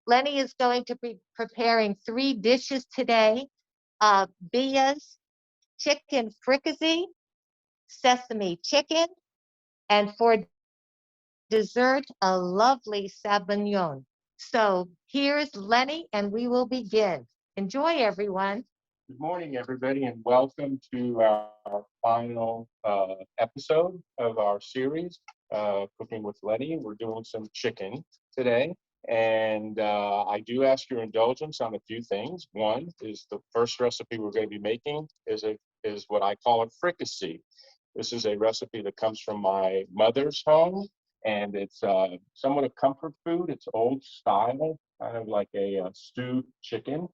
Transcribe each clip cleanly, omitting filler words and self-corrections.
Lenny is going to be preparing 3 dishes today. Bia's chicken fricassee, sesame chicken, and for dessert, a lovely sabayon. So here's Lenny, and we will begin. Enjoy, everyone. Good morning, everybody, and welcome to our final episode of our series, Cooking with Lenny. We're doing some chicken today, and I do ask your indulgence on a few things. One is the first recipe we're going to be making is what I call a fricassee. This is a recipe that comes from my mother's home, and it's somewhat a comfort food. It's old style, kind of like a stewed chicken.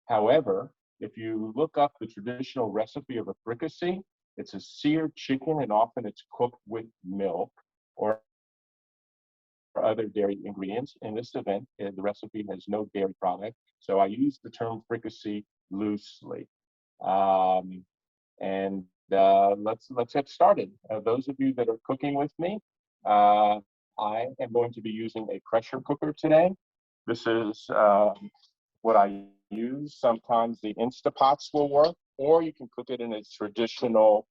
However, if you look up the traditional recipe of a fricassee, it's a seared chicken and often it's cooked with milk or other dairy ingredients. In this event, the recipe has no dairy product, so I use the term fricassee loosely. Um, and let's get started. Those of you that are cooking with me, I am going to be using a pressure cooker today. This is what I use. Sometimes the Instapots will work, or you can cook it in a traditional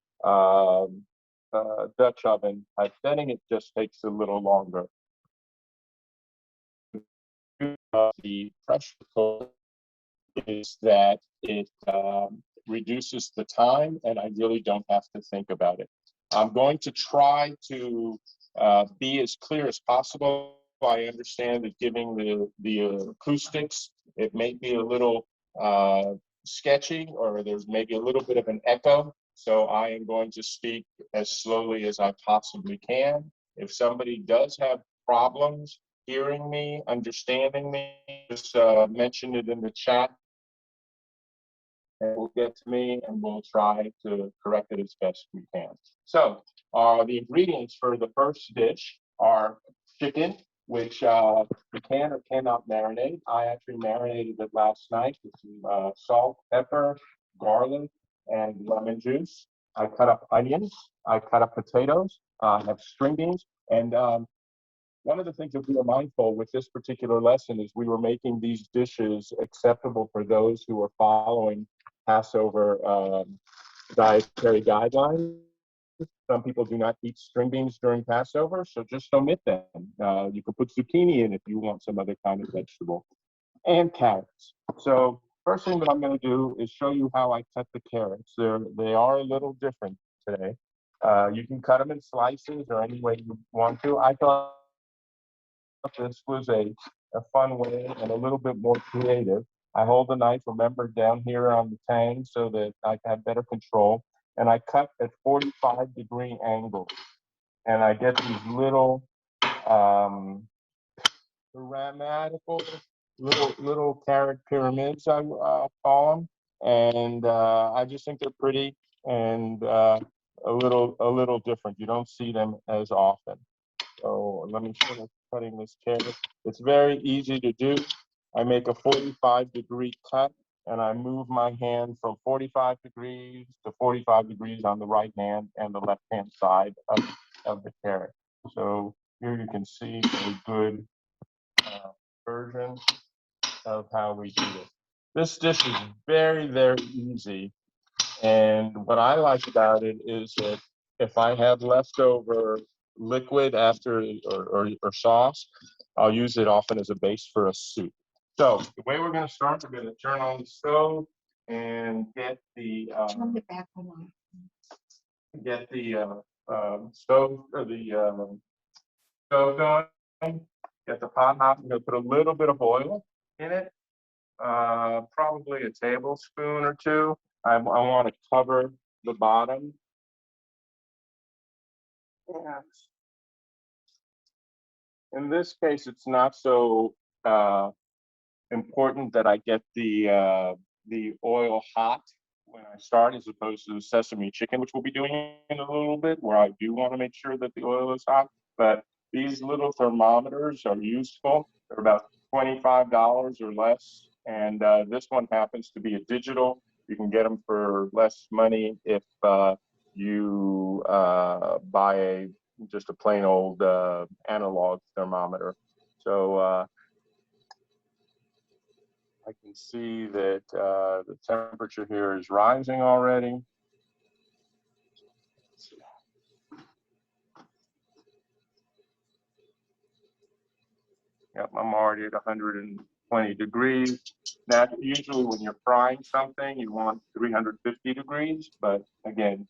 Dutch oven. Setting it just takes a little longer. The pressure cooker is that it reduces the time, and I really don't have to think about it. I'm going to try to be as clear as possible. I understand that giving the acoustics, it may be a little sketchy, or there's maybe a little bit of an echo. So I am going to speak as slowly as I possibly can. If somebody does have problems hearing me, understanding me, just mention it in the chat and it will get to me and we'll try to correct it as best we can. So the ingredients for the first dish are chicken, which you can or cannot marinate. I actually marinated it last night with some salt, pepper, garlic, and lemon juice. I cut up onions. I cut up potatoes. I have string beans. And one of the things that we were mindful with this particular lesson is we were making these dishes acceptable for those who are following Passover dietary guidelines. Some people do not eat string beans during Passover, so just omit them. You can put zucchini in if you want some other kind of vegetable, and carrots. So first thing that I'm going to do is show you how I cut the carrots. They are a little different today. You can cut them in slices or any way you want to. I thought this was a fun way and a little bit more creative. I hold the knife, remember, down here on the tang so that I have better control. And I cut at 45-degree angles. And I get these little um, grammatical little carrot pyramids, I'll call them. And I just think they're pretty and a little different. You don't see them as often. So let me finish cutting this carrot. It's very easy to do. I make a 45-degree cut and I move my hand from 45 degrees to 45 degrees on the right hand and the left hand side of the carrot. So here you can see a good version of how we do this. This dish is very, very easy. And what I like about it is that if I have leftover liquid after or sauce, I'll use it often as a base for a soup. So the way we're going to start, we're going to turn on the stove and get the stove or the stove going. Get the pot hot. I'm going to put a little bit of oil in it, probably a tablespoon or two. I want to cover the bottom. Yes. In this case, it's not so important that I get the oil hot when I start, as opposed to the sesame chicken, which we'll be doing in a little bit, where I do want to make sure that the oil is hot. But these little thermometers are useful. They're about $25 or less, and this one happens to be a digital. You can get them for less money if you buy just a plain old analog thermometer. So I can see that the temperature here is rising already. Yep, I'm already at 120 degrees. Now, usually when you're frying something, you want 350 degrees, but again,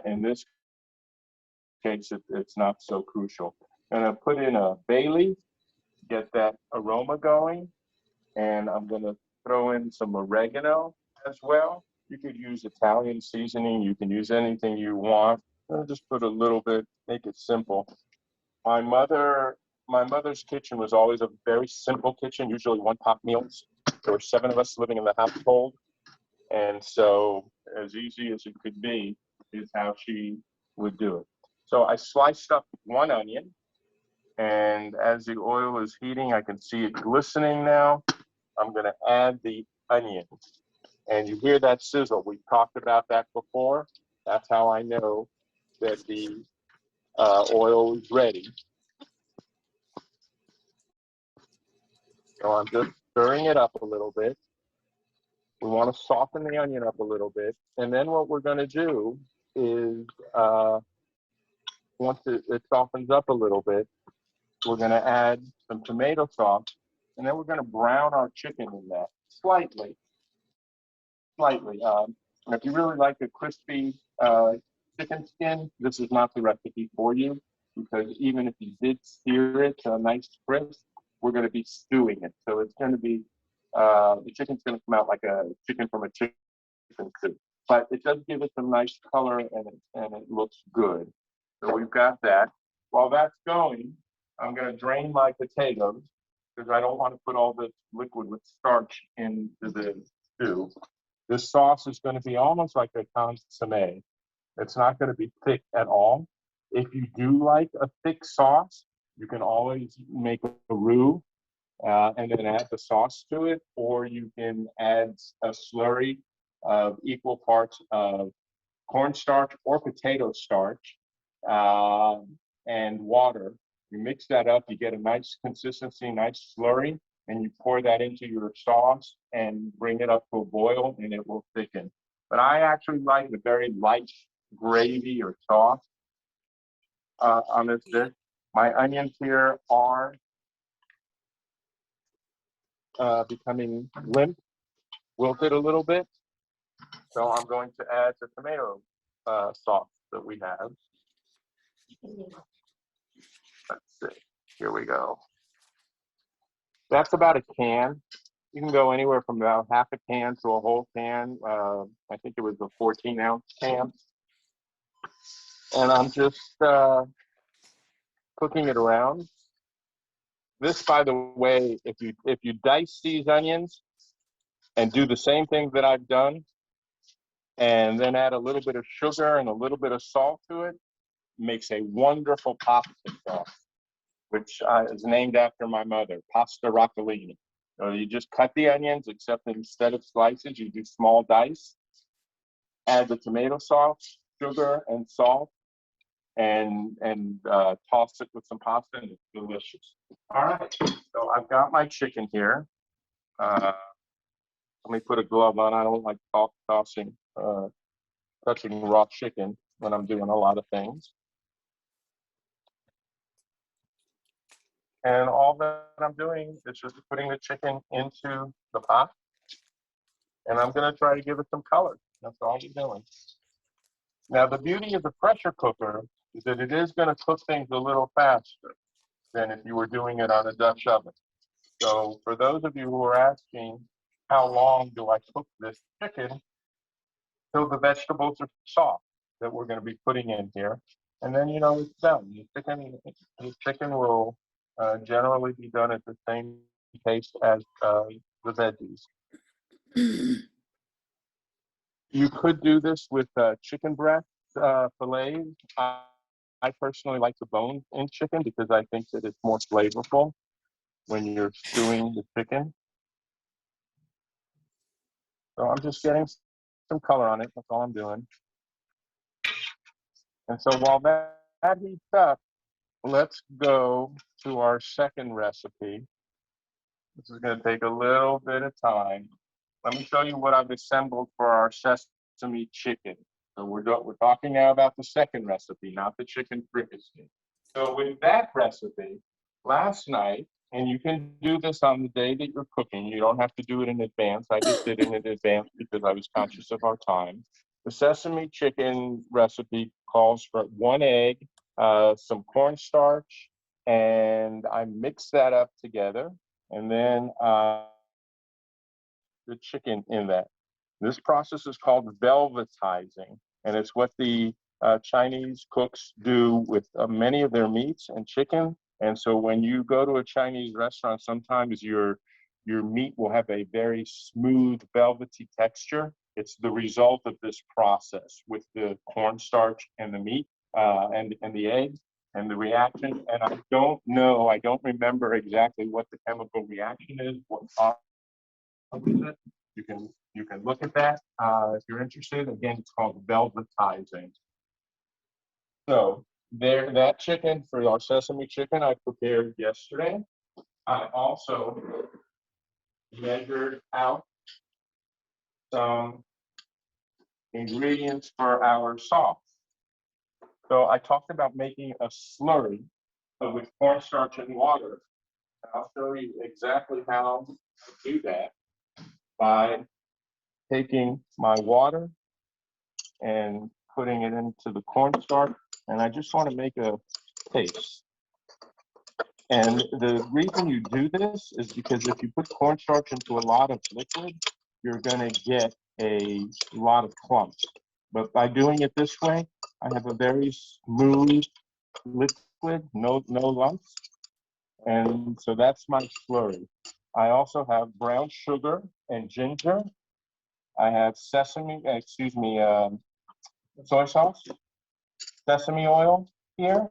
in this case, it's not so crucial. I'm gonna put in a bay leaf, get that aroma going, and I'm gonna throw in some oregano as well. You could use Italian seasoning. You can use anything you want. I'll just put a little bit, make it simple. My mother, my mother's kitchen was always a very simple kitchen, usually one pot meals. There were 7 of us living in the household. And so as easy as it could be is how she would do it. So I sliced up 1 onion, and as the oil is heating, I can see it glistening now. I'm gonna add the onion. And you hear that sizzle. We've talked about that before. That's how I know that the oil is ready. So I'm just stirring it up a little bit. We want to soften the onion up a little bit. And then what we're going to do is, once it softens up a little bit, we're going to add some tomato sauce. And then we're going to brown our chicken in that slightly. And if you really like a crispy chicken skin, this is not the recipe for you, because even if you did sear it to a nice crisp, we're going to be stewing it. So it's going to be, the chicken's going to come out like a chicken from a chicken soup. But it does give it some nice color, and it looks good. So we've got that. While that's going, I'm going to drain my potatoes because I don't want to put all this liquid with starch into the stew. This sauce is going to be almost like a consomme. It's not going to be thick at all. If you do like a thick sauce, you can always make a roux and then add the sauce to it, or you can add a slurry of equal parts of cornstarch or potato starch and water. You mix that up, you get a nice consistency, nice slurry, and you pour that into your sauce and bring it up to a boil, and it will thicken. But I actually like a very light gravy or sauce on this dish. My onions here are becoming limp, wilted a little bit. So I'm going to add the tomato sauce that we have. Let's see. Here we go. That's about a can. You can go anywhere from about half a can to a whole can. I think it was a 14-ounce can. And I'm just cooking it around. This, by the way, if you dice these onions and do the same thing that I've done, and then add a little bit of sugar and a little bit of salt to it, makes a wonderful pasta sauce, which is named after my mother, pasta roccolini. So you just cut the onions, except instead of slices, you do small dice. Add the tomato sauce, sugar, and salt, and toss it with some pasta, and it's delicious. All right, so I've got my chicken here. Let me put a glove on. I don't like touching raw chicken when I'm doing a lot of things. And all that I'm doing is just putting the chicken into the pot. And I'm going to try to give it some color. That's all I'm doing. Now, the beauty of the pressure cooker is that it is going to cook things a little faster than if you were doing it on a Dutch oven. So for those of you who are asking, how long do I cook this chicken till the vegetables are soft that we're going to be putting in here? And then, it's done. The chicken will generally be done at the same pace as the veggies. You could do this with chicken breast fillets. I personally like the bone in chicken because I think that it's more flavorful when you're stewing the chicken. So I'm just getting some color on it. That's all I'm doing. And so while that heats up, let's go to our second recipe. This is going to take a little bit of time. Let me show you what I've assembled for our sesame chicken. So we're talking now about the second recipe, not the chicken fricassee. So with that recipe, last night, and you can do this on the day that you're cooking, you don't have to do it in advance. I just did it in advance because I was conscious of our time. The sesame chicken recipe calls for 1 egg, some cornstarch, and I mix that up together. And then the chicken in that. This process is called velvetizing, and it's what the Chinese cooks do with many of their meats and chicken. And so when you go to a Chinese restaurant, sometimes your meat will have a very smooth, velvety texture. It's the result of this process with the cornstarch and the meat and the egg and the reaction. And I don't remember exactly what the chemical reaction is, what it. You can look at that if you're interested. Again, it's called velvetizing. So there, that chicken for our sesame chicken I prepared yesterday. I also measured out some ingredients for our sauce. So I talked about making a slurry with cornstarch and water. I'll show you exactly how to do that by taking my water and putting it into the cornstarch. And I just want to make a paste. And the reason you do this is because if you put cornstarch into a lot of liquid, you're going to get a lot of clumps. But by doing it this way, I have a very smooth liquid, no lumps. And so that's my slurry. I also have brown sugar and ginger. I have soy sauce, sesame oil here,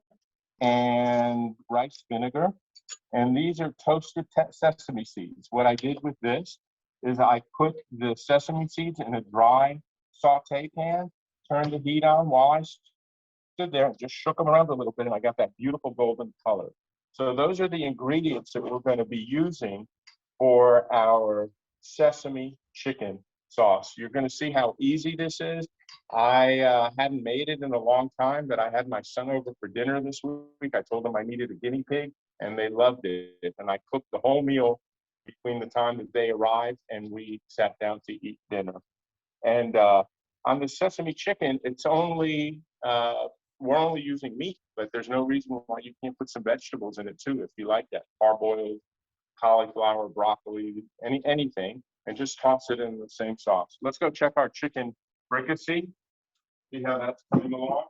and rice vinegar. And these are toasted sesame seeds. What I did with this is I put the sesame seeds in a dry saute pan, turned the heat on while I stood there and just shook them around a little bit, and I got that beautiful golden color. So those are the ingredients that we're going to be using for our sesame chicken sauce. You're going to see how easy this is. I hadn't made it in a long time, but I had my son over for dinner this week. I told them I needed a guinea pig, and they loved it. And I cooked the whole meal between the time that they arrived and we sat down to eat dinner. And on the sesame chicken, we're only using meat, but there's no reason why you can't put some vegetables in it too if you like that. Parboiled, cauliflower, broccoli, anything, and just toss it in the same sauce. Let's go check our chicken fricassee, see how that's coming along.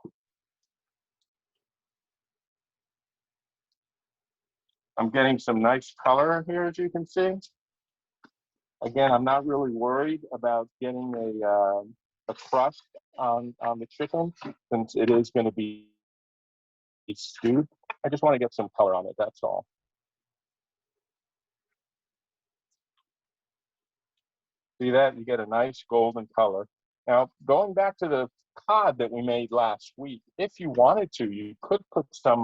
I'm getting some nice color here, as you can see. Again, I'm not really worried about getting a crust on the chicken since it is going to be stewed. I just want to get some color on it, that's all. See that? You get a nice golden color. Now, going back to the cod that we made last week, if you wanted to, you could put some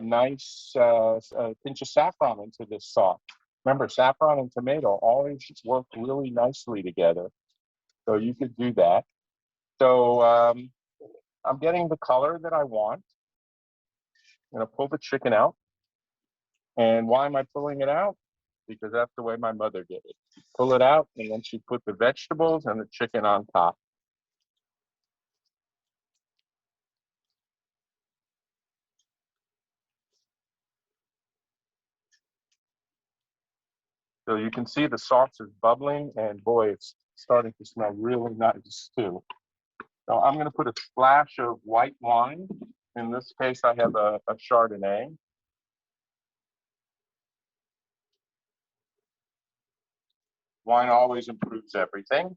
nice pinch of saffron into this sauce. Remember, saffron and tomato always work really nicely together. So you could do that. So I'm getting the color that I want. I'm going to pull the chicken out. And why am I pulling it out? Because that's the way my mother did it. Pull it out, and then she put the vegetables and the chicken on top. So you can see the sauce is bubbling, and boy, it's starting to smell really nice too. So I'm going to put a splash of white wine. In this case, I have a Chardonnay. Wine always improves everything.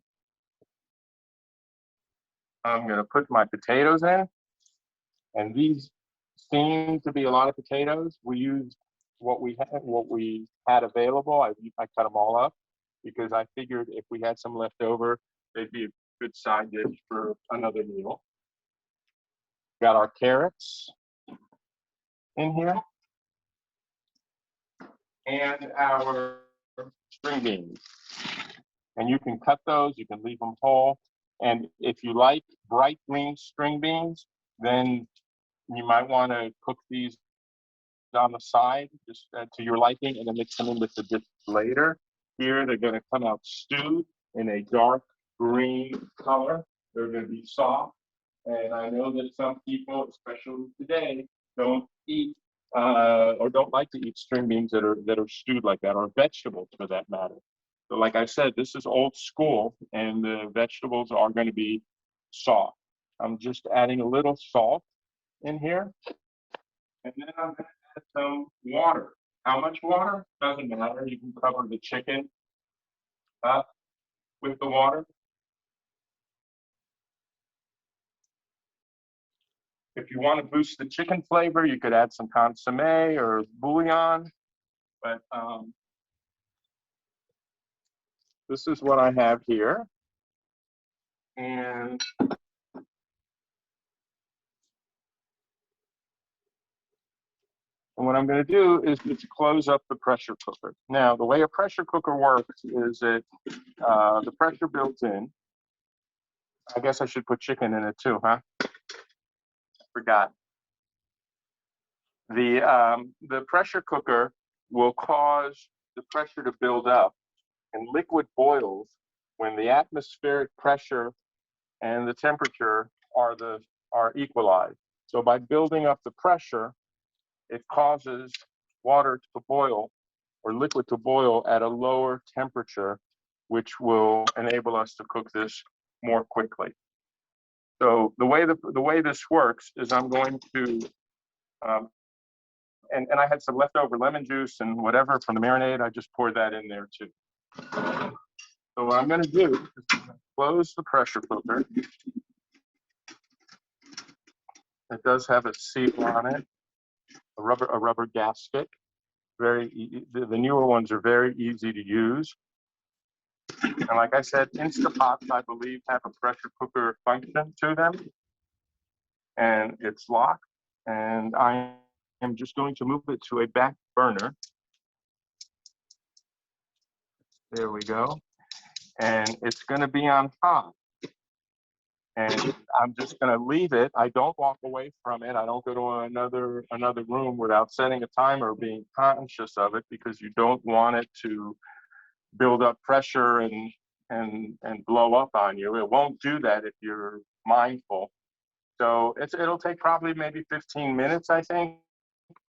I'm going to put my potatoes in, and these seem to be a lot of potatoes. We used what we had available. I cut them all up because I figured if we had some left over, they'd be a good side dish for another meal. Got our carrots in here. and our string beans. And you can cut those, you can leave them whole. And if you like bright green string beans, then you might want to cook these on the side, just to your liking, and then mix them in with the dish later. Here, they're going to come out stewed in a dark green color. They're going to be soft. And I know that some people, especially today, don't eat or don't like to eat string beans that are stewed like that, or vegetables for that matter. So like I said, this is old school, and the vegetables are going to be soft. I'm just adding a little salt in here, and then I'm going to add some water. How much water? Doesn't matter. You can cover the chicken up with the water. If you want to boost the chicken flavor, you could add some consomme or bouillon. But this is what I have here. And what I'm going to do is just close up the pressure cooker. Now, the way a pressure cooker works is that the pressure built in. I guess I should put chicken in it too, huh? Forgot. The pressure cooker will cause the pressure to build up, and liquid boils when the atmospheric pressure and the temperature are equalized. So by building up the pressure, it causes water to boil, or liquid to boil, at a lower temperature, which will enable us to cook this more quickly. So the way this works is I'm going to and I had some leftover lemon juice and whatever from the marinade. I just poured that in there too. So what I'm going to do is close the pressure cooker. It does have a seal on it, a rubber gasket. The newer ones are very easy to use. And like I said, Instapots, I believe, have a pressure cooker function to them. And it's locked. And I am just going to move it to a back burner. There we go. And it's going to be on high. And I'm just going to leave it. I don't walk away from it. I don't go to another room without setting a timer or being conscious of it, because you don't want it to build up pressure and blow up on you. It won't do that if you're mindful. So it'll take probably maybe 15 minutes, I think,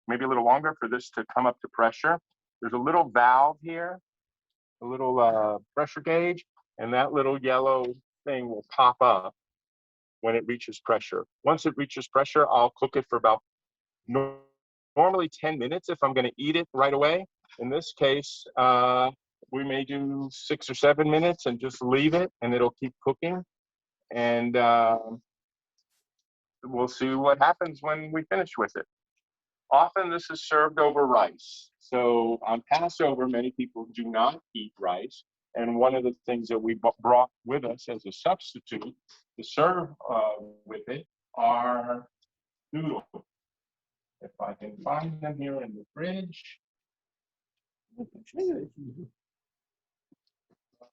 maybe a little longer, for this to come up to pressure. There's a little valve here, a little pressure gauge, and that little yellow thing will pop up when it reaches pressure. Once it reaches pressure, I'll cook it for about normally 10 minutes if I'm going to eat it right away. In this case, we may do 6 or 7 minutes and just leave it, and it'll keep cooking. And we'll see what happens when we finish with it. Often this is served over rice. So on Passover, many people do not eat rice. And one of the things that we brought with us as a substitute to serve with it are noodles. If I can find them here in the fridge.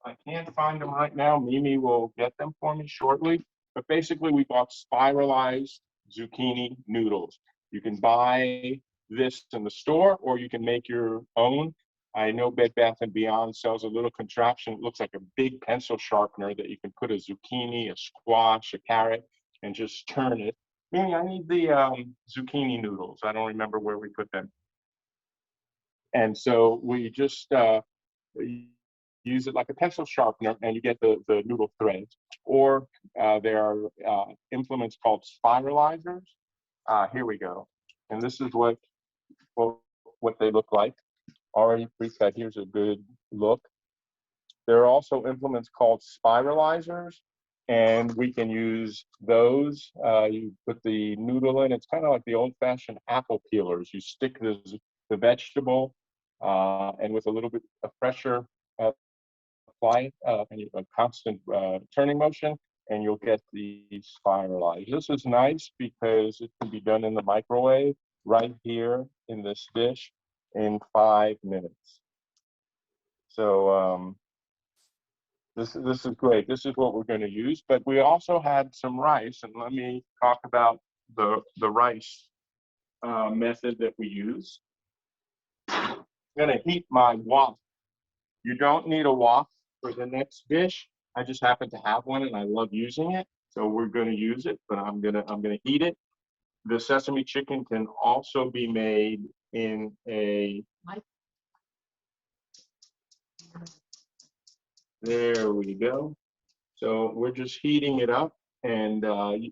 I can't find them right now. Mimi will get them for me shortly. But basically, we bought spiralized zucchini noodles. You can buy this in the store, or you can make your own. I know Bed Bath & Beyond sells a little contraption. It looks like a big pencil sharpener that you can put a zucchini, a squash, a carrot, and just turn it. Mimi, I need the zucchini noodles. I don't remember where we put them. And so we just use it like a pencil sharpener, and you get the noodle threads. Or there are implements called spiralizers. Here we go. And this is what they look like. Already precut. Here's a good look. There are also implements called spiralizers, and we can use those. You put the noodle in. It's kind of like the old-fashioned apple peelers. You stick the vegetable, and with a little bit of pressure, apply it, and a constant turning motion, and you'll get the spiralized. This is nice because it can be done in the microwave right here in this dish. in 5 minutes. So this is great. This is what we're going to use. But we also had some rice, and let me talk about the rice method that we use. I'm going to heat my wok. You don't need a wok for the next dish. I just happen to have one, and I love using it. So we're going to use it, but I'm gonna heat it. The sesame chicken can also be made in a. There we go. So we're just heating it up. And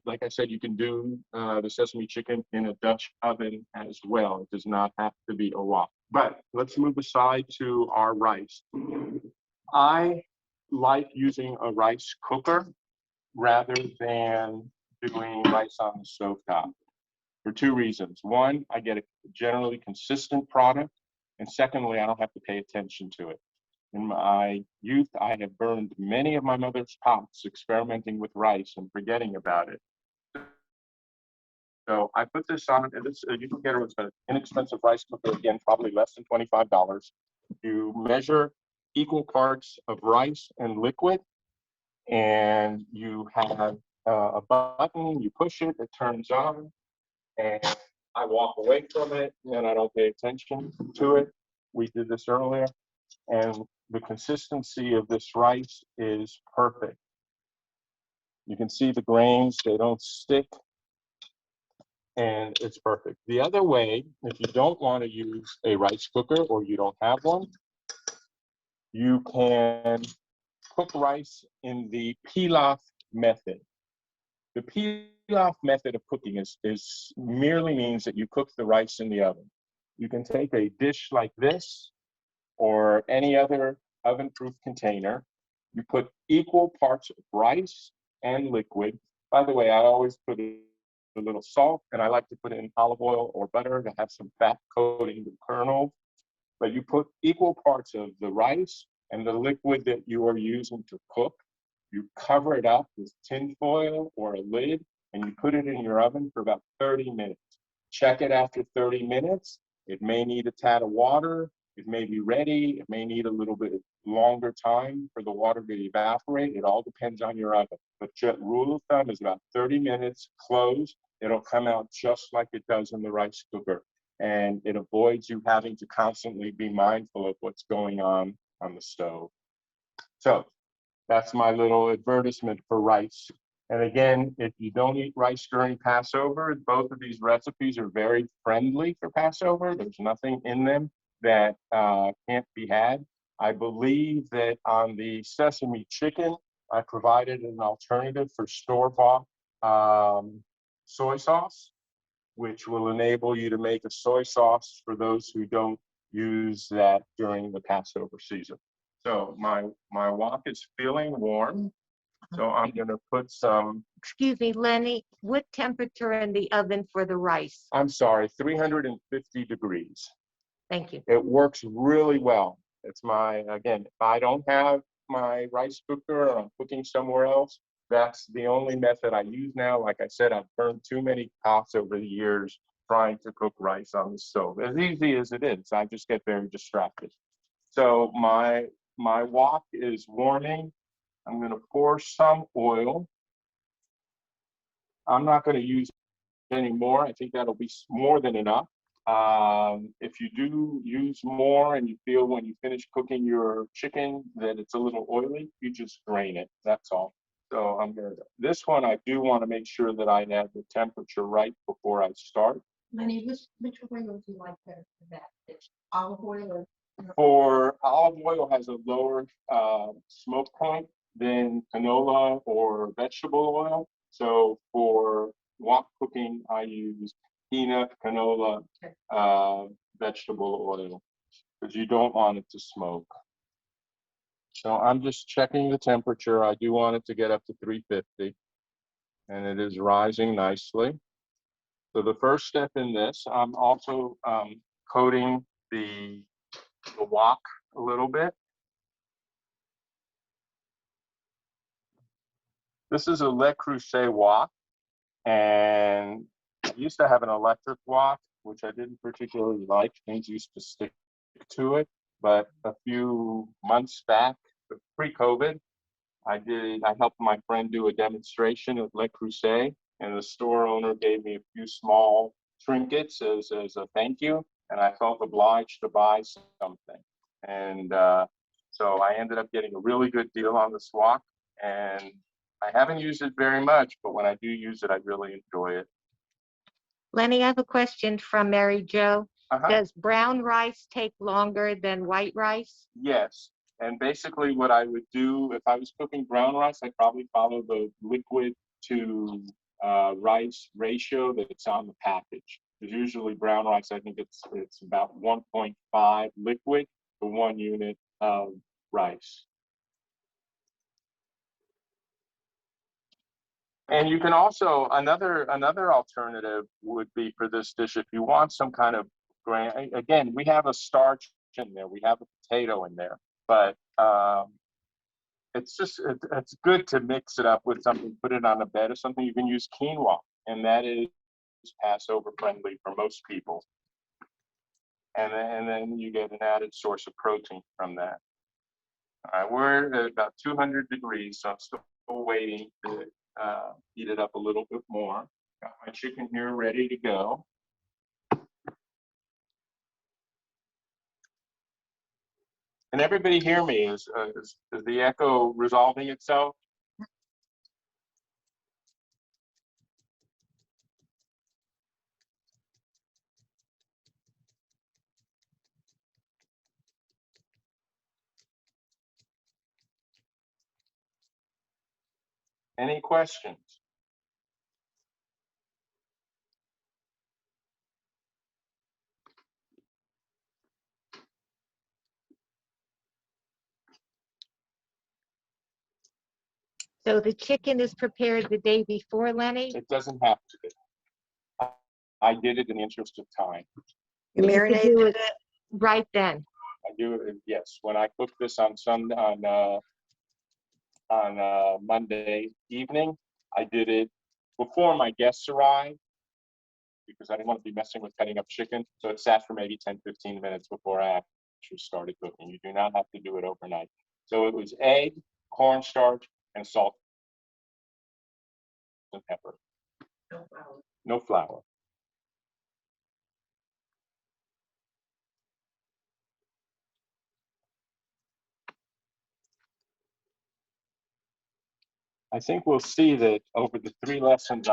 like I said, you can do the sesame chicken in a Dutch oven as well. It does not have to be a wok. But let's move aside to our rice. I like using a rice cooker rather than doing rice on the stovetop for two reasons. One, I get a generally consistent product. And secondly, I don't have to pay attention to it. In my youth, I have burned many of my mother's pots experimenting with rice and forgetting about it. So I put this on, and this, you can get it with an inexpensive rice cooker, again, probably less than $25. You measure equal parts of rice and liquid, and you have a button, you push it, it turns on, and I walk away from it, and I don't pay attention to it. We did this earlier. And the consistency of this rice is perfect. You can see the grains, they don't stick, and it's perfect. The other way, if you don't want to use a rice cooker or you don't have one, you can cook rice in the pilaf method. The pilaf method of cooking is merely means that you cook the rice in the oven. You can take a dish like this or any other oven-proof container. You put equal parts of rice and liquid. By the way, I always put a little salt, and I like to put in olive oil or butter to have some fat coating the kernel. But you put equal parts of the rice and the liquid that you are using to cook. You cover it up with tin foil or a lid, and you put it in your oven for about 30 minutes. Check it after 30 minutes. It may need a tad of water. It may be ready. It may need a little bit longer time for the water to evaporate. It all depends on your oven. But rule of thumb is about 30 minutes, close. It'll come out just like it does in the rice cooker. And it avoids you having to constantly be mindful of what's going on the stove. So that's my little advertisement for rice. And again, if you don't eat rice during Passover, both of these recipes are very friendly for Passover. There's nothing in them that can't be had. I believe that on the sesame chicken, I provided an alternative for store-bought soy sauce, which will enable you to make a soy sauce for those who don't use that during the Passover season. So my wok is feeling warm. So I'm going to put some. Excuse me, Lenny, what temperature in the oven for the rice? I'm sorry, 350 degrees. Thank you. It works really well. It's again, if I don't have my rice cooker or I'm cooking somewhere else, that's the only method I use now. Like I said, I've burned too many pots over the years trying to cook rice on the stove. As easy as it is, I just get very distracted. So my wok is warming. I'm going to pour some oil. I'm not going to use any more. I think that'll be more than enough. If you do use more and you feel when you finish cooking your chicken that it's a little oily, you just drain it. That's all. So this one, I do want to make sure that I have the temperature right before I start. Lenny, which oil do you like better for that dish? Olive oil or? For olive oil has a lower smoke point than canola or vegetable oil. So for wok cooking, I use peanut, canola, vegetable oil, because you don't want it to smoke. So I'm just checking the temperature. I do want it to get up to 350, and it is rising nicely. So the first step in this, I'm also coating the wok a little bit. This is a Le Creuset wok, and I used to have an electric wok, which I didn't particularly like. Things used to stick to it. But a few months back, pre-COVID, I helped my friend do a demonstration at Le Creuset, and the store owner gave me a few small trinkets as a thank you, and I felt obliged to buy something. And so I ended up getting a really good deal on the swap, and I haven't used it very much, but when I do use it, I really enjoy it. Lenny, I have a question from Mary Jo. Uh-huh. Does brown rice take longer than white rice? Yes. And basically what I would do if I was cooking brown rice, I'd probably follow the liquid to rice ratio that's on the package. Because usually brown rice, I think it's about 1.5 liquid to 1 unit of rice. And you can also, another alternative would be for this dish, if you want some kind of grain, again, we have a starch in there, we have a potato in there, but it's good to mix it up with something, put it on a bed or something. You can use quinoa, and that is Passover friendly for most people. And then you get an added source of protein from that. All right, we're at about 200 degrees, so I'm still waiting to heat it up a little bit more. Got my chicken here ready to go. Can everybody hear me? Is the echo resolving itself? Any questions? So the chicken is prepared the day before, Lenny? It doesn't have to be. I did it in the interest of time. You You could marinated do it? right then. I do it, yes. When I cook this on Monday evening, I did it before my guests arrived because I didn't want to be messing with cutting up chicken. So it sat for maybe 10, 15 minutes before I actually started cooking. You do not have to do it overnight. So it was egg, cornstarch, and salt and pepper. No flour. No flour. I think we'll see that over the 3 lessons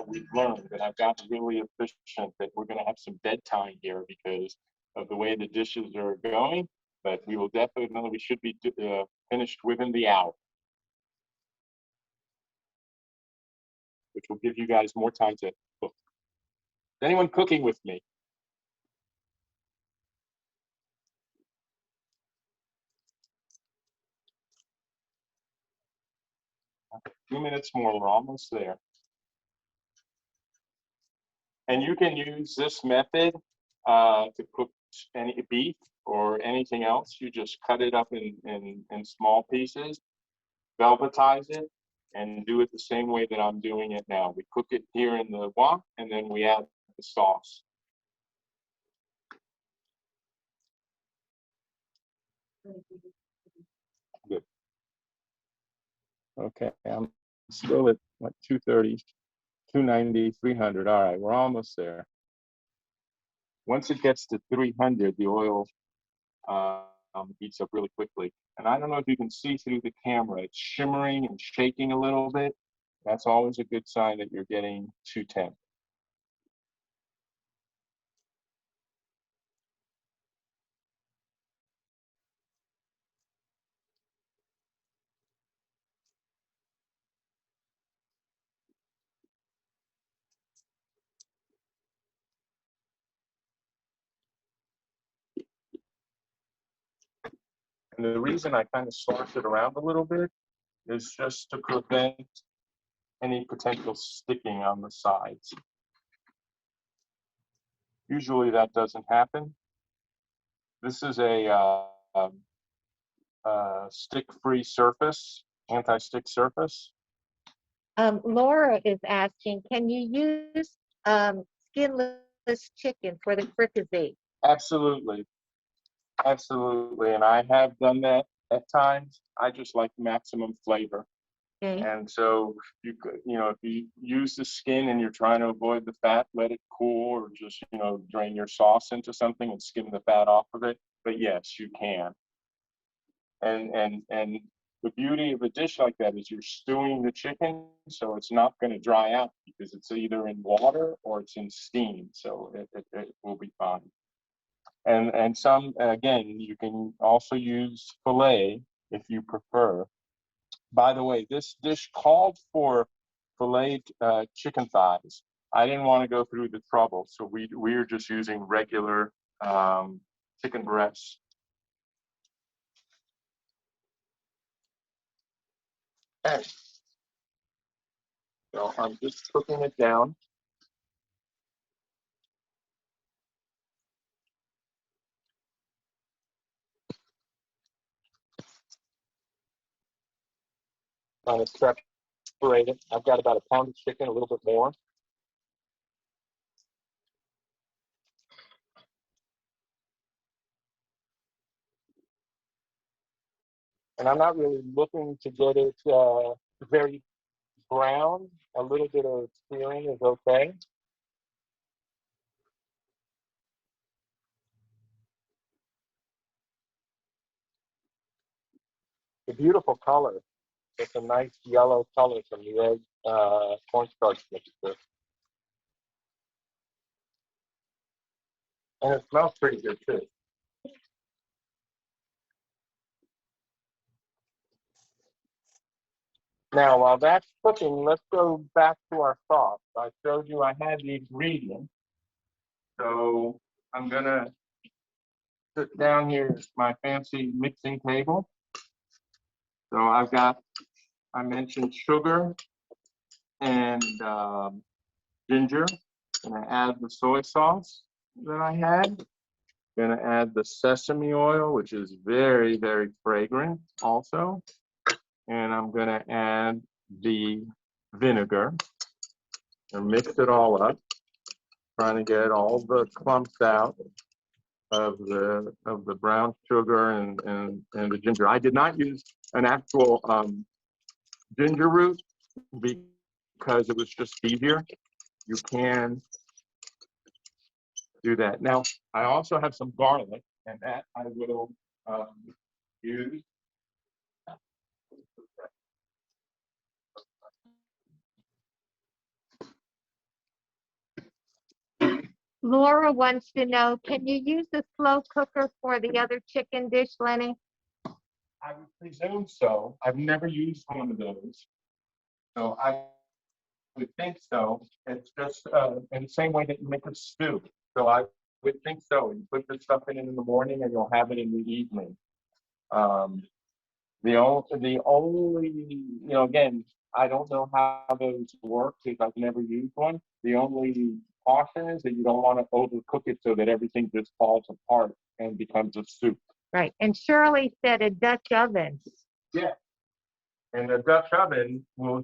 we've learned that I've gotten really efficient, that we're going to have some bedtime here because of the way the dishes are going, but we will definitely, we should be finished within the hour, which will give you guys more time to cook. Is anyone cooking with me? A few minutes more, we're almost there. And you can use this method to cook any beef or anything else. You just cut it up in small pieces, velvetize it, and do it the same way that I'm doing it now. We cook it here in the wok, and then we add the sauce. Good. Okay, I'm still at like 230, 290, 300. All right, we're almost there. Once it gets to 300, the oil heats up really quickly. And I don't know if you can see through the camera, it's shimmering and shaking a little bit. That's always a good sign that you're getting 210. And the reason I kind of slosh it around a little bit is just to prevent any potential sticking on the sides. Usually that doesn't happen. This is a stick-free surface, anti-stick surface. Laura is asking, can you use skinless this chicken for the fricassee. Absolutely. Absolutely. And I have done that at times. I just like maximum flavor. Okay. And so you could, if you use the skin and you're trying to avoid the fat, let it cool or just, drain your sauce into something and skim the fat off of it. But yes, you can. And the beauty of a dish like that is you're stewing the chicken, so it's not going to dry out because it's either in water or it's in steam. So it will be fine. And some, again, you can also use filet if you prefer. By the way, this dish called for filleted chicken thighs. I didn't want to go through the trouble, so we're just using regular chicken breasts. Okay. So I'm just cooking it down. Trying to separate it. I've got about a pound of chicken, a little bit more. And I'm not really looking to get it very brown. A little bit of searing is okay. The beautiful color. It's a nice yellow color from the egg cornstarch mixture. And it smells pretty good too. Now, while that's cooking, let's go back to our sauce. I showed you I had the ingredients. So I'm gonna sit down here at my fancy mixing table. So I mentioned sugar and ginger. Gonna add the soy sauce that I had. Gonna add the sesame oil, which is very, very fragrant also. And I'm gonna add the vinegar and mix it all up, trying to get all the clumps out of the brown sugar and the ginger. I did not use an actual ginger root because it was just easier. You can do that. Now, I also have some garlic, and that I will use. Laura wants to know, can you use the slow cooker for the other chicken dish, Lenny? I would presume so. I've never used one of those. So I would think so. It's just in the same way that you make a stew. So I would think so. You put the stuff in the morning and you'll have it in the evening. The only, again, I don't know how those work because I've never used one. The only caution is that you don't want to overcook it so that everything just falls apart and becomes a soup. Right. And Shirley said a Dutch oven. Yeah. And the Dutch oven it'll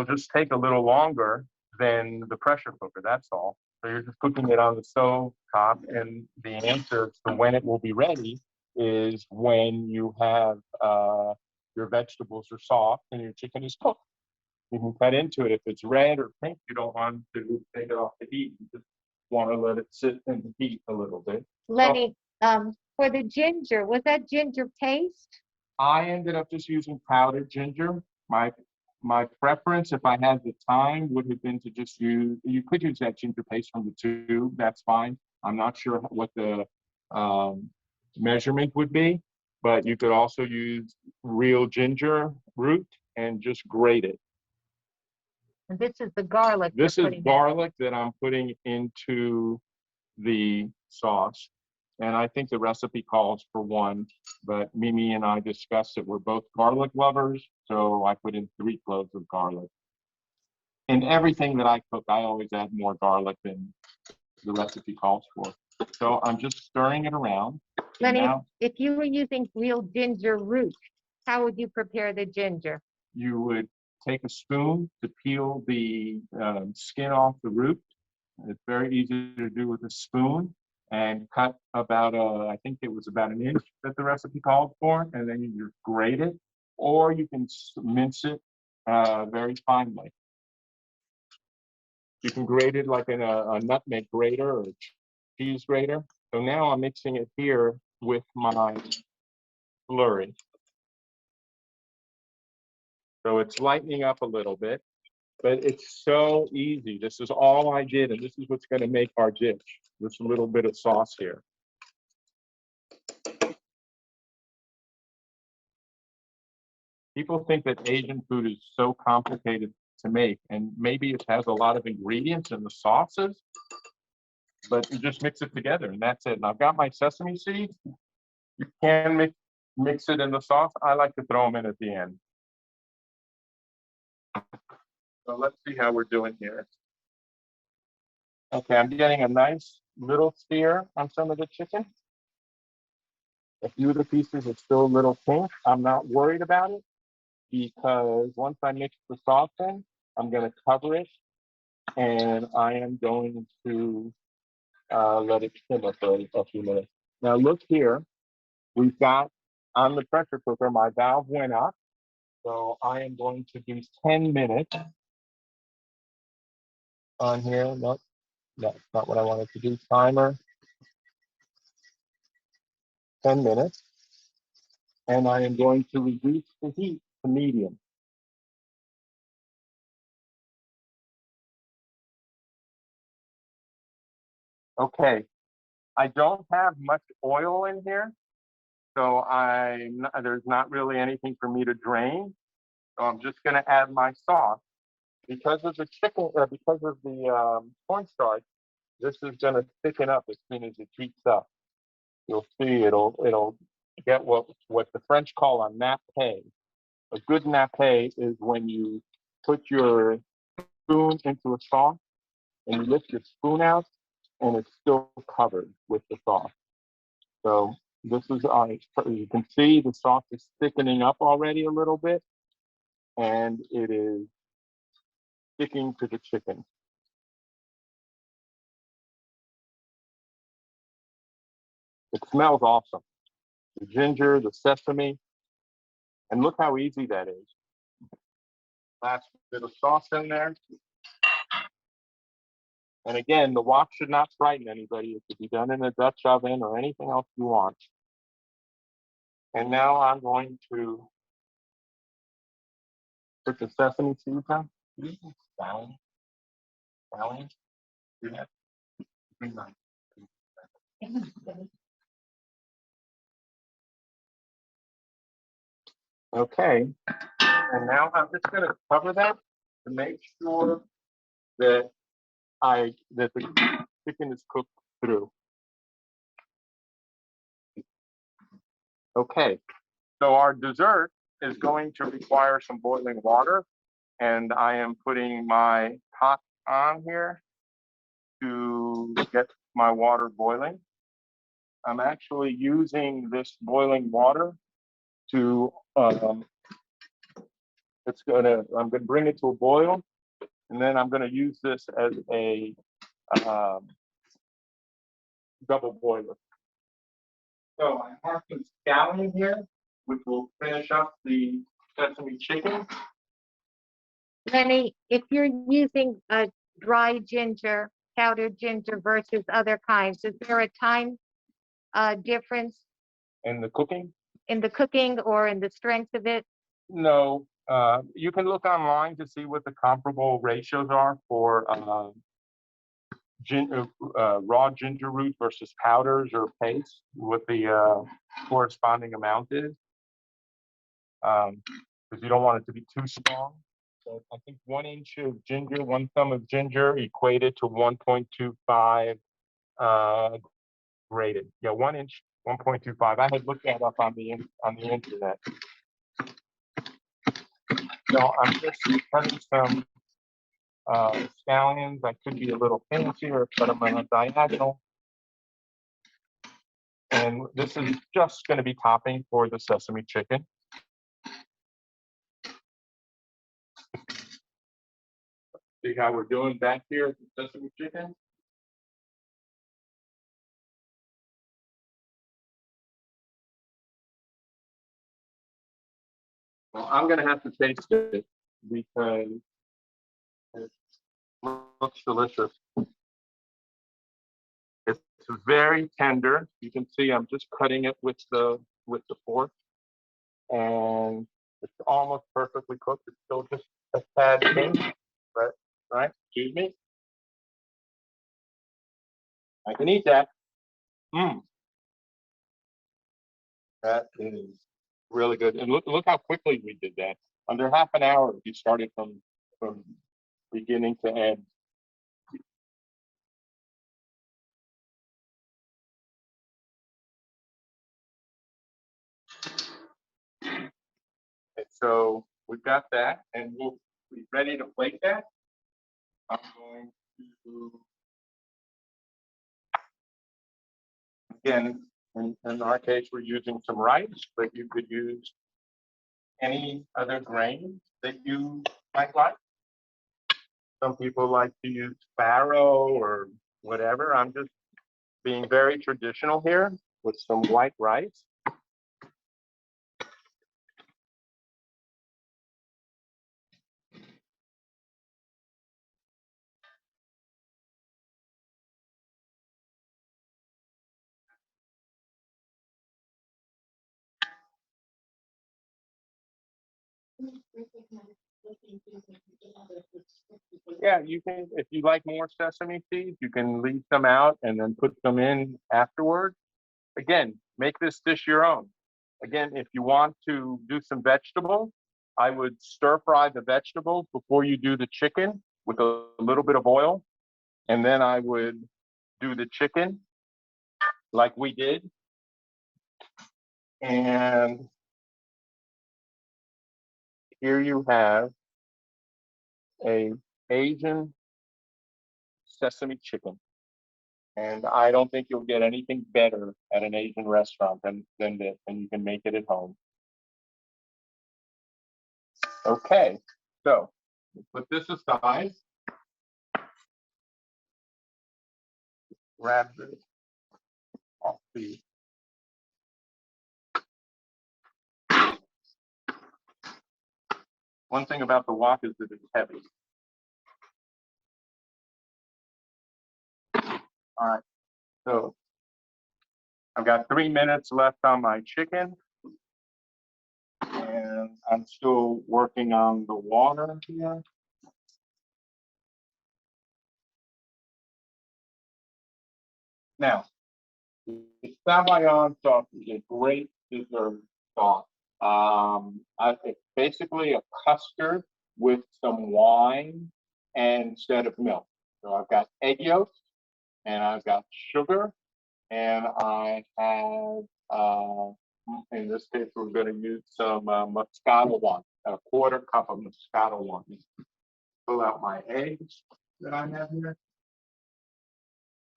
just take a little longer than the pressure cooker. That's all. So you're just cooking it on the stove top, and the answer to when it will be ready is when you have your vegetables are soft and your chicken is cooked. You can cut into it. If it's red or pink, you don't want to take it off the heat. You just want to let it sit in the heat a little bit. Lenny, for the ginger, was that ginger paste? I ended up just using powdered ginger. My preference, if I had the time, would have been to just you could use that ginger paste from the tube. That's fine. I'm not sure what the measurement would be, but you could also use real ginger root and just grate it. And this is the garlic. This is garlic that I'm putting into the sauce. And I think the recipe calls for one, but Mimi and I discussed that we're both garlic lovers, so I put in 3 cloves of garlic. In everything that I cook, I always add more garlic than the recipe calls for. So I'm just stirring it around. Lenny, now, if you were using real ginger root, how would you prepare the ginger? You would take a spoon to peel the skin off the root, It's very easy to do with a spoon and cut about I think it was about an inch that the recipe called for, and then you just grate it, or you can mince it very finely. You can grate it like in a nutmeg grater or a cheese grater. So now I'm mixing it here with my slurry. So it's lightening up a little bit, but it's so easy. This is all I did, and this is what's going to make our dish. Just a little bit of sauce here. People think that Asian food is so complicated to make, and maybe it has a lot of ingredients in the sauces, but you just mix it together and that's it. And I've got my sesame seeds. You can mix it in the sauce. I like to throw them in at the end. So let's see how we're doing here. Okay, I'm getting a nice little sear on some of the chicken. A few of the pieces are still a little pink. I'm not worried about it because once I mix the sauce in, I'm going to cover it and I am going to let it simmer for a few minutes. Now look here, we've got on the pressure cooker, my valve went up. So I am going to do 10 minutes on here. Nope, that's not what I wanted to do. Timer, 10 minutes. And I am going to reduce the heat to medium. Okay, I don't have much oil in here, so there's not really anything for me to drain. So I'm just going to add my sauce. Because of the chicken, because of the cornstarch, this is going to thicken up as soon as it heats up. You'll see it'll get what the French call a nappe. A good nappe is when you put your spoon into a sauce and you lift your spoon out and it's still covered with the sauce. So this is, you can see the sauce is thickening up already a little bit and it is sticking to the chicken. It smells awesome. The ginger, the sesame, and look how easy that is. Last bit of sauce in there. And again, the wok should not frighten anybody. It could be done in a Dutch oven or anything else you want. And now I'm going to put the sesame seeds on. Sally, do that. Bring mine. Okay, and now I'm just going to cover that to make sure that the chicken is cooked through. Okay, so our dessert is going to require some boiling water, and I am putting my pot on here to get my water boiling. I'm actually using this boiling water to I'm gonna bring it to a boil, and then I'm gonna use this as a double boiler. So I have some scallion here, which will finish up the sesame chicken. Lenny, if you're using a dry ginger, powdered ginger versus other kinds, is there a time difference And the cooking? in the cooking or in the strength of it? No, you can look online to see what the comparable ratios are for raw ginger root versus powders or paste, what the corresponding amount is. Because you don't want it to be too strong. So I think 1 inch of ginger, 1 thumb of ginger equated to 1.25 grated. Yeah, 1 inch, 1.25. I had looked that up on the internet. So I'm just cutting some scallions. I could be a little fancier, but I'm on a diagonal. And this is just going to be topping for the sesame chicken. See how we're doing back here with the sesame chicken? Well, I'm gonna have to taste it because it looks delicious. It's very tender. You can see I'm just cutting it with the fork, and it's almost perfectly cooked. It's still just a tad pink, but right. Excuse me. I can eat that. Mmm. That is really good. And look how quickly we did that. Under half an hour, we started from beginning to end. And so we've got that, and we'll be ready to plate that. I'm going to, again, in our case, we're using some rice, but you could use any other grain that you might like. Some people like to use farro or whatever. I'm just being very traditional here with some white rice. Yeah, you can, if you like more sesame seeds, you can leave some out and then put them in afterward. Again, make this dish your own. Again, if you want to do some vegetables, I would stir fry the vegetables before you do the chicken with a little bit of oil. And then I would do the chicken like we did. And here you have a Asian sesame chicken. And I don't think you'll get anything better at an Asian restaurant than this, and you can make it at home. Okay, so put this aside. Grab this off the. One thing about the wok is that it's heavy. All right, so I've got 3 minutes left on my chicken, and I'm still working on the water here. Now, the Savoyard sauce is a great dessert sauce. It's basically a custard with some wine instead of milk. So I've got egg yolks, and I've got sugar, and I have, in this case, we're going to use some Moscato wine, a quarter cup of Moscato wine. Pull out my eggs that I have here.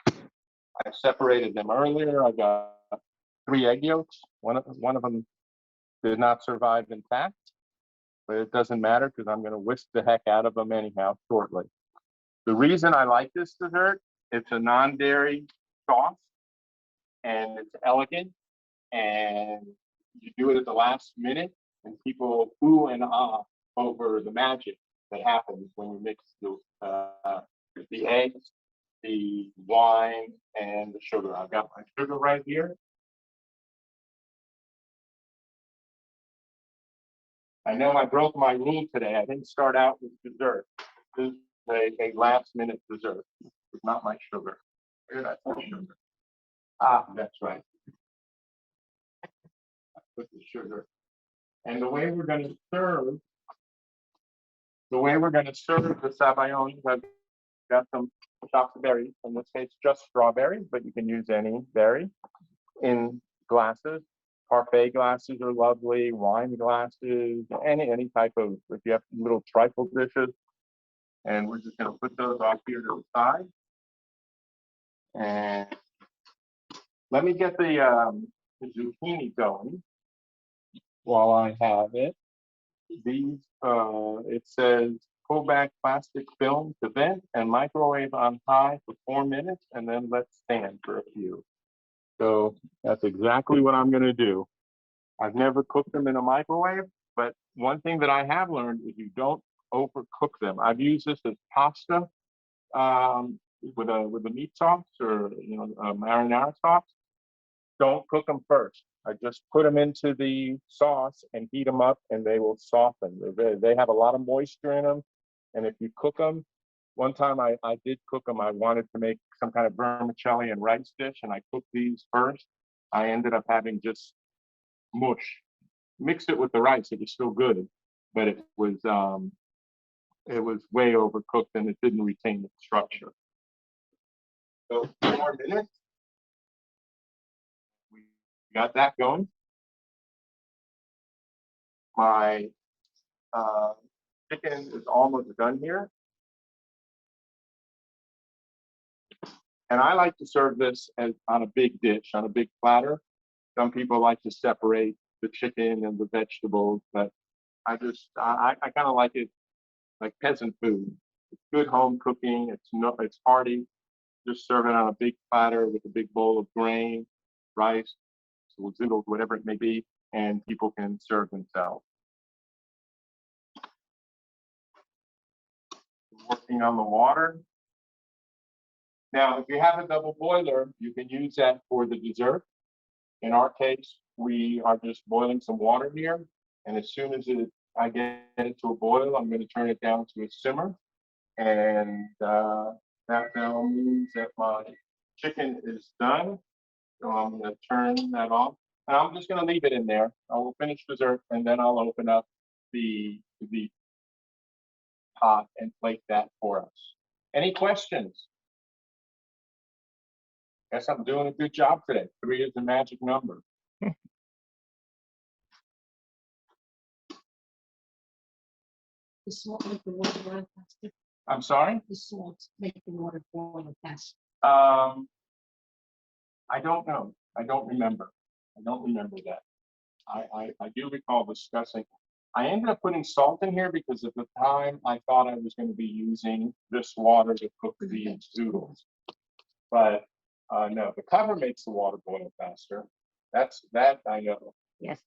I separated them earlier. I got 3 egg yolks. One of them did not survive intact, but it doesn't matter because I'm going to whisk the heck out of them anyhow shortly. The reason I like this dessert, it's a non-dairy sauce, and it's elegant, and you do it at the last minute, and people ooh and ah over the magic that happens when you mix the eggs, the wine, and the sugar. I've got my sugar right here. I know I broke my rule today. I didn't start out with dessert. This is a last minute dessert. It's not my sugar. Where did I put sugar? Ah, that's right. I put the sugar. And the way we're going to serve the Savoyard, I've got some chopped berries. In this case, just strawberries, but you can use any berry in glasses. Parfait glasses are lovely, wine glasses, any type of, if you have little trifle dishes. And we're just going to put those off here to the side. And let me get the zucchini going while I have it. These, it says pull back plastic film to vent and microwave on high for 4 minutes, and then let stand for a few. So that's exactly what I'm going to do. I've never cooked them in a microwave, but one thing that I have learned is you don't overcook them. I've used this as pasta with a meat sauce or a marinara sauce. Don't cook them first. I just put them into the sauce and heat them up, and they will soften. They have a lot of moisture in them, and if you cook them, one time I did cook them. I wanted to make some kind of vermicelli and rice dish, and I cooked these first. I ended up having just mush. Mixed it with the rice; it was still good, but it was way overcooked and it didn't retain the structure. So 4 minutes. We got that going. My chicken is almost done here. And I like to serve this as on a big dish, on a big platter. Some people like to separate the chicken and the vegetables, but I kind of like it like peasant food. It's good home cooking. It's hearty. Just serve it on a big platter with a big bowl of grain, rice, noodles, whatever it may be, and people can serve themselves. Working on the water. Now, if you have a double boiler, you can use that for the dessert. In our case, we are just boiling some water here, and as soon as I get it to a boil, I'm going to turn it down to a simmer, and that now means that my chicken is done. So I'm going to turn that off, and I'm just going to leave it in there. I will finish dessert, and then I'll open up the pot and plate that for us. Any questions? Guess I'm doing a good job today. 3 is the magic number. The salt make the water boil faster. I'm sorry? The salt make the water boil faster. I don't know. I don't remember. I don't remember that. I do recall discussing. I ended up putting salt in here because at the time I thought I was going to be using this water to cook these noodles. But no, the cover makes the water boil faster. That I know. Yes.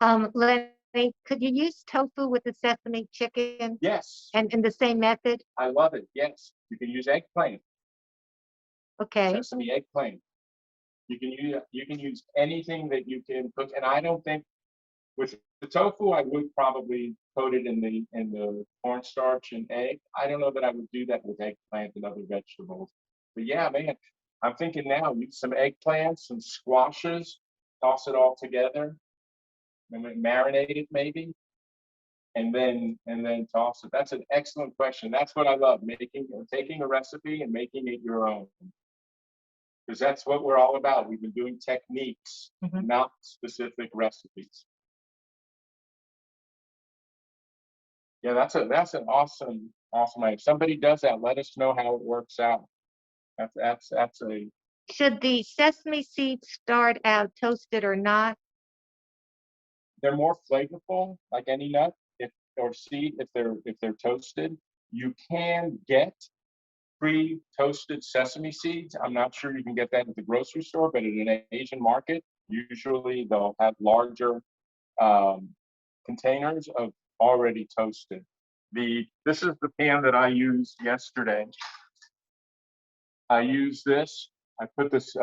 Lenny, could you use tofu with the sesame chicken Yes. and in the same method? I love it. Yes. You can use eggplant. Okay. Sesame eggplant. You can use anything that you can cook, and I don't think with the tofu I would probably coat it in the cornstarch and egg. I don't know that I would do that with eggplant and other vegetables. But yeah, man, I'm thinking now use some eggplants, some squashes, toss it all together, and then marinate it maybe, and then toss it. That's an excellent question. That's what I love, taking a recipe and making it your own. Because that's what we're all about. We've been doing techniques, not specific recipes. Yeah, that's an awesome idea. If somebody does that, let us know how it works out. That's a. Should the sesame seeds start out toasted or not? They're more flavorful, like any nut, or seed, if they're toasted. You can get pre-toasted sesame seeds. I'm not sure you can get that at the grocery store, but in an Asian market, usually they'll have larger containers of already toasted. This is the pan that I used yesterday. I use this. I put this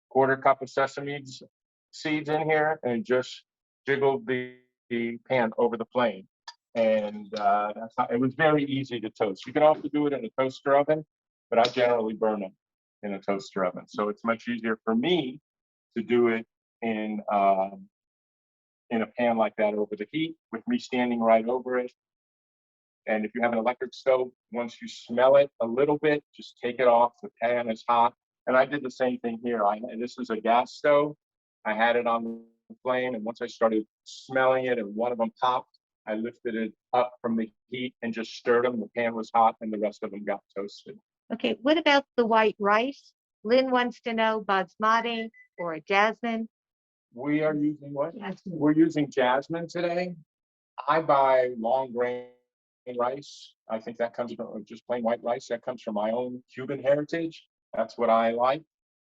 quarter cup of sesame seeds in here and just jiggled the pan over the flame. And it was very easy to toast. You can also do it in a toaster oven, but I generally burn them in a toaster oven. So it's much easier for me to do it in a pan like that over the heat with me standing right over it. And if you have an electric stove, once you smell it a little bit, just take it off. The pan is hot. And I did the same thing here. This is a gas stove. I had it on the flame, and once I started smelling it and one of them popped, I lifted it up from the heat and just stirred them. The pan was hot and the rest of them got toasted. Okay, what about the white rice? Lynn wants to know basmati or jasmine. We are using what? Jasmine. We're using jasmine today. I buy long grain rice. I think that comes from just plain white rice. That comes from my own Cuban heritage. That's what I like,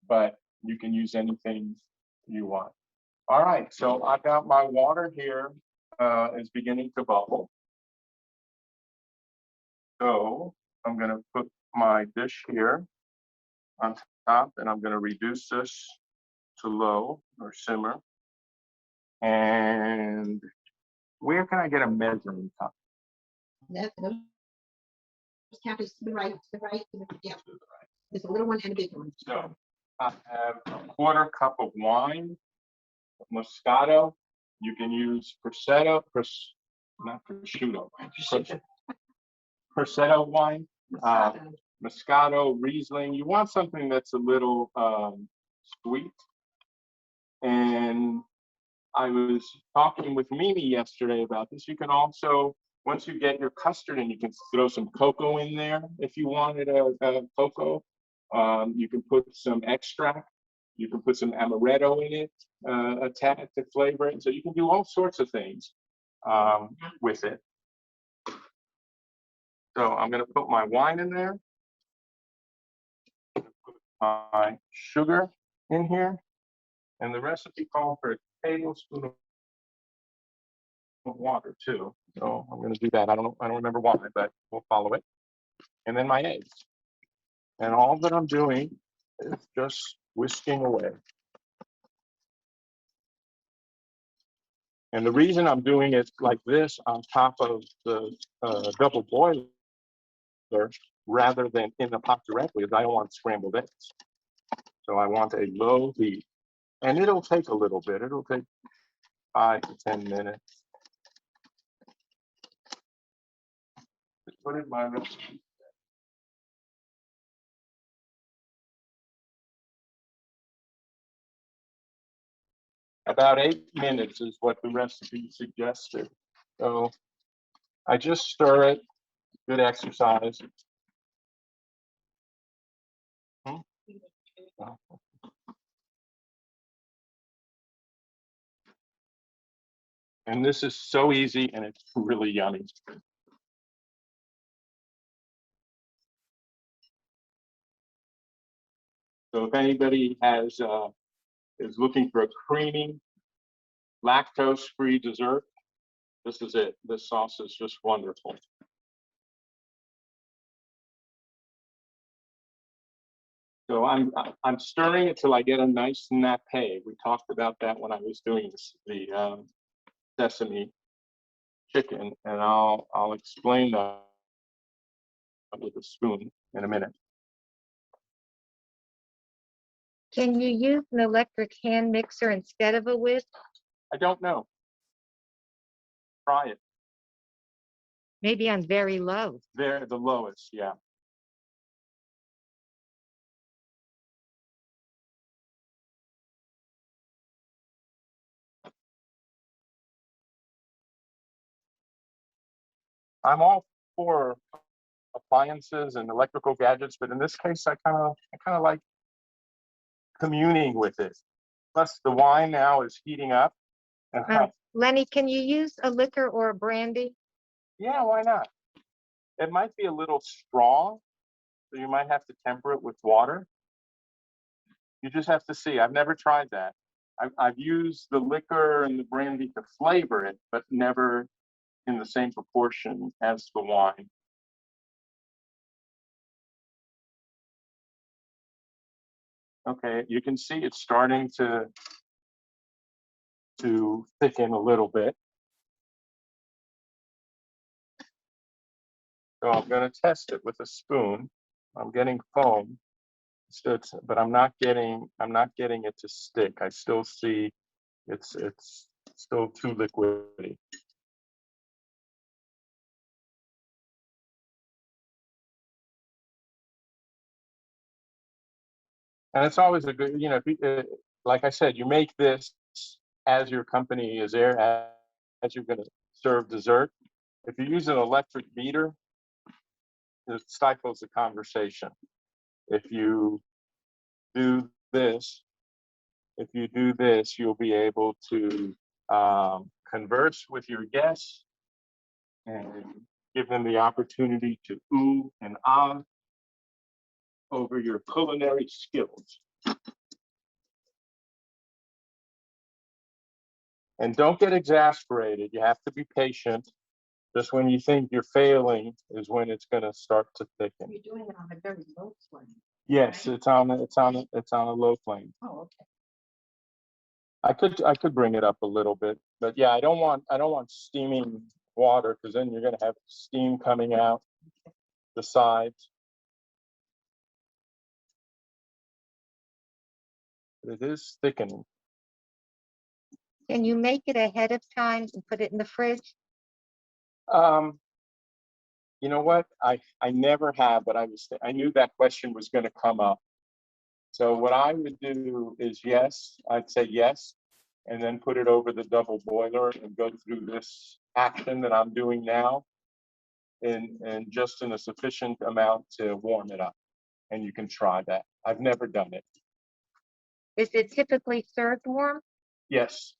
but you can use anything you want. All right, so I've got my water here is beginning to bubble. So I'm going to put my dish here on top, and I'm going to reduce this to low or simmer. And where can I get a measuring cup? That's those counters to the right, yeah. There's a little one and a big one. So I have a quarter cup of wine, Moscato. You can use Prosecco, not prosciutto, Prosecco wine, Moscato, Riesling. You want something that's a little sweet. And I was talking with Mimi yesterday about this. You can also, once you get your custard in, you can throw some cocoa in there if you wanted a cocoa. You can put some extract. You can put some amaretto in it, a tad to flavor it. So you can do all sorts of things with it. So I'm going to put my wine in there. Put my sugar in here. And the recipe calls for a tablespoon of water too. So I'm going to do that. I don't remember why, but we'll follow it. And then my eggs. And all that I'm doing is just whisking away. And the reason I'm doing it like this on top of the double boiler rather than in the pot directly is I don't want scrambled eggs. So I want a low heat. And it'll take a little bit. It'll take 5 to 10 minutes. What is my recipe? About 8 minutes is what the recipe suggested. So I just stir it. Good exercise. And this is so easy and it's really yummy. So if anybody is looking for a creamy, lactose-free dessert, this is it. This sauce is just wonderful. So I'm stirring it till I get a nice nappe. We talked about that when I was doing the sesame chicken, and I'll explain that with a spoon in a minute. Can you use an electric hand mixer instead of a whisk? I don't know. Try it. Maybe on very low. They're the lowest, yeah. I'm all for appliances and electrical gadgets, but in this case, I kind of like communing with it. Plus, the wine now is heating up. Lenny, can you use a liquor or a brandy? Yeah, why not? It might be a little strong, so you might have to temper it with water. You just have to see. I've never tried that. I've used the liquor and the brandy to flavor it, but never in the same proportion as the wine. Okay, you can see it's starting to thicken a little bit. So I'm going to test it with a spoon. I'm getting foam, so but I'm not getting it to stick. I still see it's still too liquidy. And it's always a good, like I said, you make this as your company is there, as you're going to serve dessert. If you use an electric beater, it stifles the conversation. If you do this, you'll be able to converse with your guests and give them the opportunity to ooh and ah over your culinary skills. And don't get exasperated. You have to be patient. Just when you think you're failing is when it's going to start to thicken. You're doing it on a very low flame. Yes, it's on a low flame. Oh, okay. I could bring it up a little bit, but yeah, I don't want steaming water, because then you're going to have steam coming out the sides. But it is thickening. Can you make it ahead of time and put it in the fridge? You know what? I never have, but I knew that question was going to come up. So what I would do is yes, I'd say yes, and then put it over the double boiler and go through this action that I'm doing now, and just in a sufficient amount to warm it up. And you can try that. I've never done it. Is it typically served warm? Yes.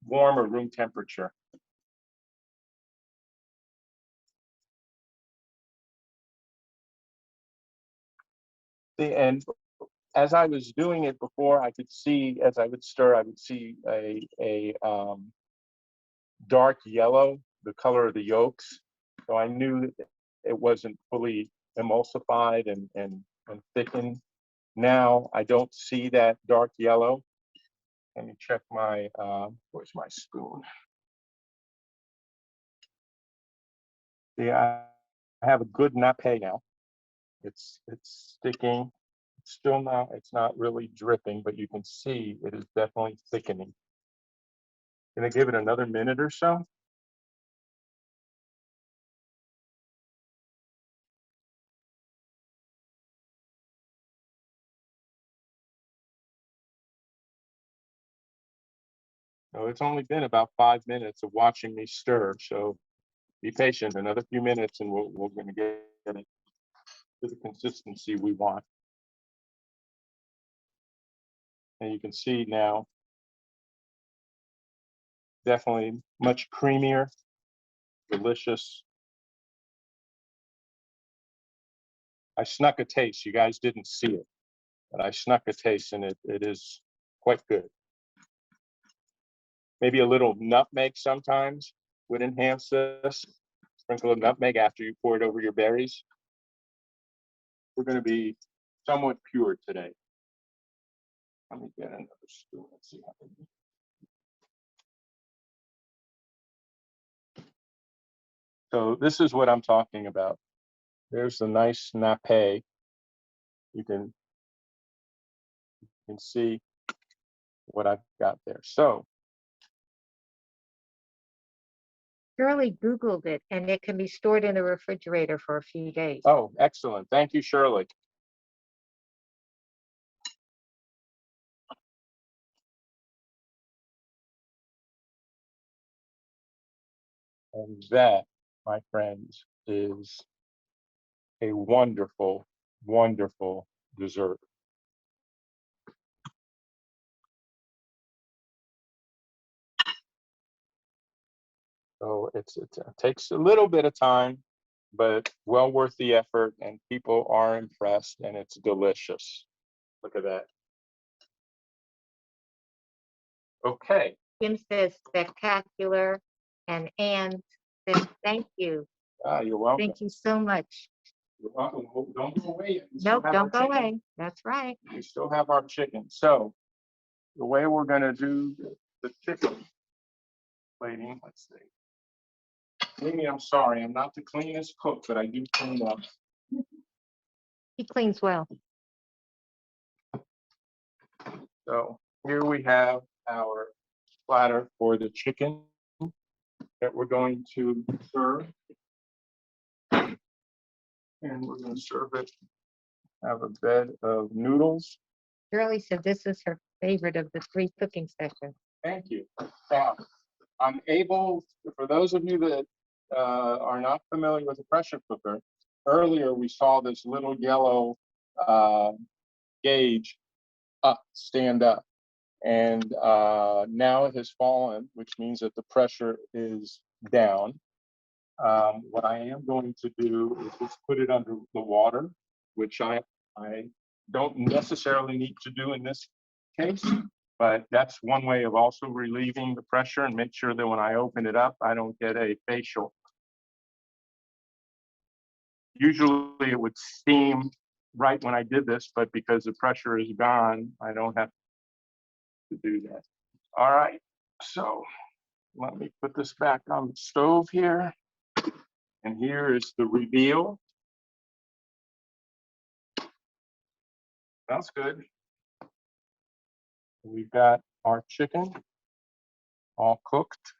Warm or room temperature. And as I was doing it before, I could see, as I would stir, I would see a dark yellow, the color of the yolks. So I knew that it wasn't fully emulsified and thickened. Now I don't see that dark yellow. Let me check my, where's my spoon? Yeah, I have a good nappe now. It's sticking. It's still not, it's not really dripping, but you can see it is definitely thickening. Can I give it another minute or so? So it's only been about 5 minutes of watching me stir. So be patient, another few minutes, and we're going to get it to the consistency we want. And you can see now, definitely much creamier, delicious. I snuck a taste. You guys didn't see it, but I snuck a taste, and it is quite good. Maybe a little nutmeg sometimes would enhance this. Sprinkle of nutmeg after you pour it over your berries. We're going to be somewhat pure today. Let me get another spoon and see how. So this is what I'm talking about. There's the nice nappe. You can see what I've got there. So Shirley Googled it, and it can be stored in the refrigerator for a few days. oh, excellent. Thank you, Shirley. And that, my friends, is a wonderful, wonderful dessert. So it takes a little bit of time, but well worth the effort, and people are impressed, and it's delicious. Look at that. Okay. Kim says spectacular, and Anne says thank you. You're welcome. Thank you so much. You're welcome. Don't go away yet. Nope, don't go away. That's right. We still have our chicken. So the way we're going to do the chicken plating, let's see. Amy, I'm sorry, I'm not the cleanest cook, but I do clean up. He cleans well. So here we have our platter for the chicken that we're going to serve. And we're going to serve it, have a bed of noodles. Shirley said this is her favorite of the 3 cooking sessions. Thank you. Now, I'm able, for those of you that are not familiar with a pressure cooker, earlier we saw this little yellow gauge stand up. And now it has fallen, which means that the pressure is down. What I am going to do is just put it under the water, which I don't necessarily need to do in this case, But that's one way of also relieving the pressure and make sure that when I open it up, I don't get a facial. Usually it would steam right when I did this, but because the pressure is gone, I don't have to do that. All right, so let me put this back on the stove here. And here is the reveal. Smells good. We've got our chicken all cooked.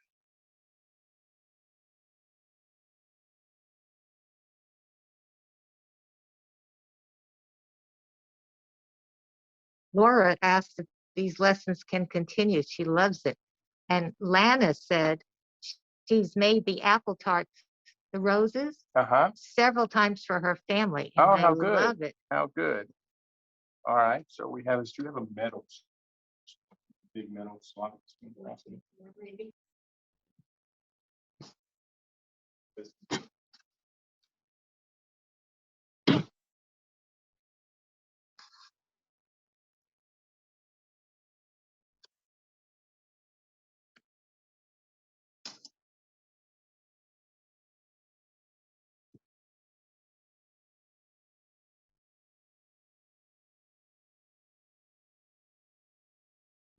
Laura asked if these lessons can continue. She loves it. And Lana said she's made the apple tarts, the roses, several times for her family. And Oh, they how good. love it. How good. All right, so we have this. Do you have a metal? Big metal slot.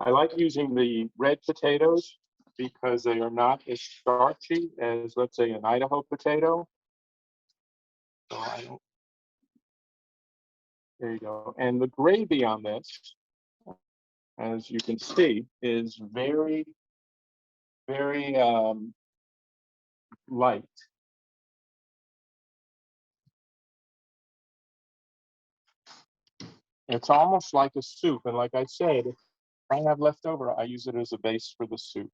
I like using the red potatoes because they are not as starchy as, let's say, an Idaho potato. So I don't, there you go. And the gravy on this, as you can see, is very, very light. It's almost like a soup. And like I said, if I have leftover, I use it as a base for the soup.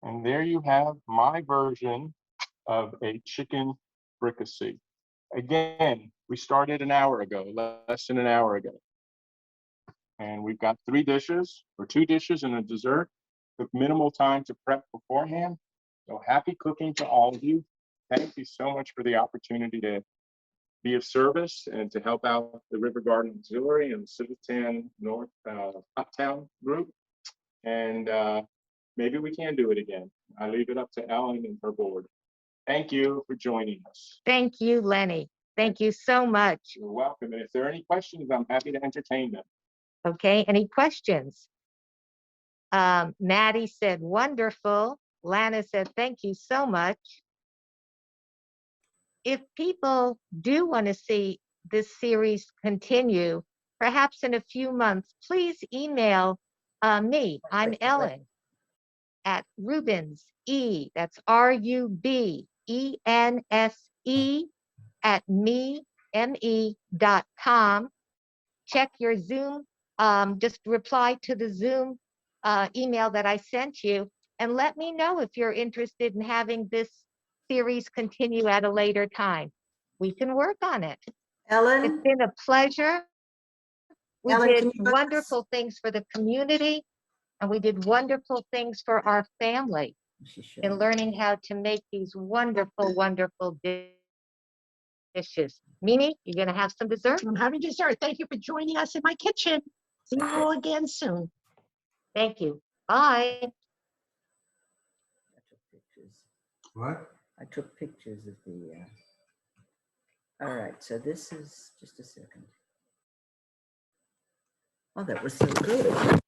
And there you have my version of a chicken fricassee. Again, we started an hour ago, less than an hour ago. And we've got 3 dishes, or 2 dishes and a dessert. Took minimal time to prep beforehand. So happy cooking to all of you. Thank you so much for the opportunity to be of service and to help out the River Garden Auxiliary and Civitan North Uptown group. And maybe we can do it again. I leave it up to Ellen and her board. Thank you for joining us. Thank you, Lenny. Thank you so much. You're welcome. And if there are any questions, I'm happy to entertain them. Okay, any questions? Maddie said, wonderful. Lana said, thank you so much. If people do want to see this series continue, perhaps in a few months, please email me. I'm Ellen at Rubens, that's RUBENSE at me.com. Check your Zoom. Just reply to the Zoom email that I sent you and let me know if you're interested in having this series continue at a later time. We can work on it. Ellen? It's been a pleasure. We Ellen, did can you- wonderful things for the community, and we did wonderful things for our family in learning how to make these wonderful, wonderful dishes. Mimi, you're going to have some dessert? I'm having dessert. Thank you for joining us in my kitchen. See you all again soon. Thank you. Bye. I took pictures. What? I took pictures of the. All right, so this is just a second. Oh, that was so good.